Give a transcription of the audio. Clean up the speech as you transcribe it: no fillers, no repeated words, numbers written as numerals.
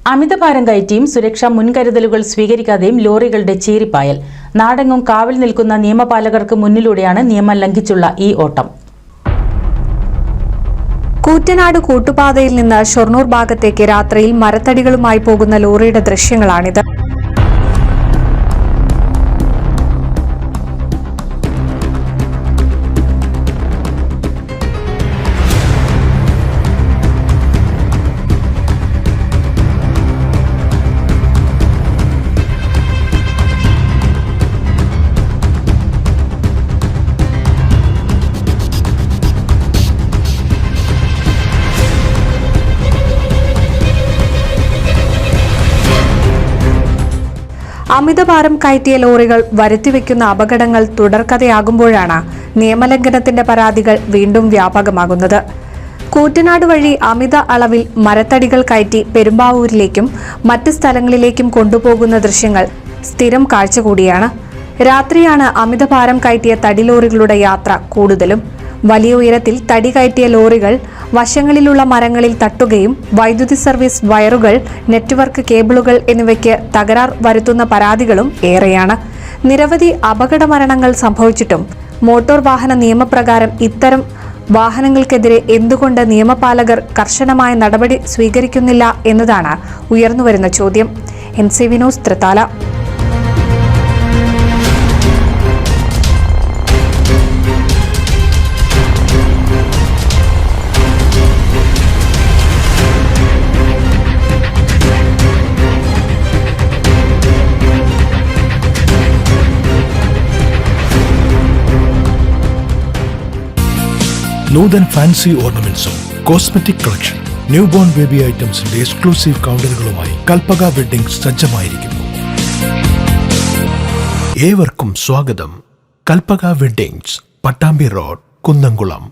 അമിതഭാരം കയറ്റിയും സുരക്ഷാ മുൻകരുതലുകൾ സ്വീകരിക്കാതെയും ലോറികളുടെ ചീറിപ്പായൽ. നാടെങ്ങും കാവൽ നിൽക്കുന്ന നിയമപാലകർക്ക് മുന്നിലൂടെയാണ് നിയമം ലംഘിച്ചുള്ള ഈ ഓട്ടം. കൂറ്റനാട് കൂട്ടുപാതയിൽ നിന്ന് ഷൊർണൂർ ഭാഗത്തേക്ക് രാത്രിയിൽ മരത്തടികളുമായി പോകുന്ന ലോറിയുടെ ദൃശ്യങ്ങളാണിത്. അമിതഭാരം കയറ്റിയ ലോറികൾ വരുത്തിവെക്കുന്ന അപകടങ്ങൾ തുടർക്കഥയാകുമ്പോഴാണ് നിയമലംഘനത്തിന്റെ പരാതികൾ വീണ്ടും വ്യാപകമാകുന്നത്. കൂറ്റനാട് വഴി അമിത അളവിൽ മരത്തടികൾ കയറ്റി പെരുമ്പാവൂരിലേക്കും മറ്റ് സ്ഥലങ്ങളിലേക്കും കൊണ്ടുപോകുന്ന ദൃശ്യങ്ങൾ സ്ഥിരം കാഴ്ച കൂടിയാണ്. രാത്രിയാണ് അമിതഭാരം കയറ്റിയ തടി ലോറികളുടെ യാത്ര കൂടുതലും. വലിയ ഉയരത്തിൽ തടി കയറ്റിയ ലോറികൾ വശങ്ങളിലുള്ള മരങ്ങളിൽ തട്ടുകയും വൈദ്യുതി സർവീസ് വയറുകൾ, നെറ്റ്വർക്ക് കേബിളുകൾ എന്നിവയ്ക്ക് തകരാർ വരുത്തുന്ന പരാതികളും ഏറെയാണ്. നിരവധി അപകട മരണങ്ങൾ സംഭവിച്ചിട്ടും മോട്ടോർ വാഹന നിയമപ്രകാരം ഇത്തരം വാഹനങ്ങൾക്കെതിരെ എന്തുകൊണ്ട് നിയമപാലകർ കർശനമായ നടപടി സ്വീകരിക്കുന്നില്ല എന്നതാണ് ഉയർന്നുവരുന്ന ചോദ്യം. NCV news, Thrithala. Noothan fancy ഓർണമെന്റ്സും cosmetic collection, new born baby ഐറ്റംസിന്റെ എക്സ്ക്ലൂസീവ് കൗണ്ടറുകളുമായി കൽപ്പക വെഡ്ഡിംഗ്സ് സജ്ജമായിരിക്കുന്നു. ഏവർക്കും സ്വാഗതം. Kalpaka weddings, Pattambi road, Kunnamkulam.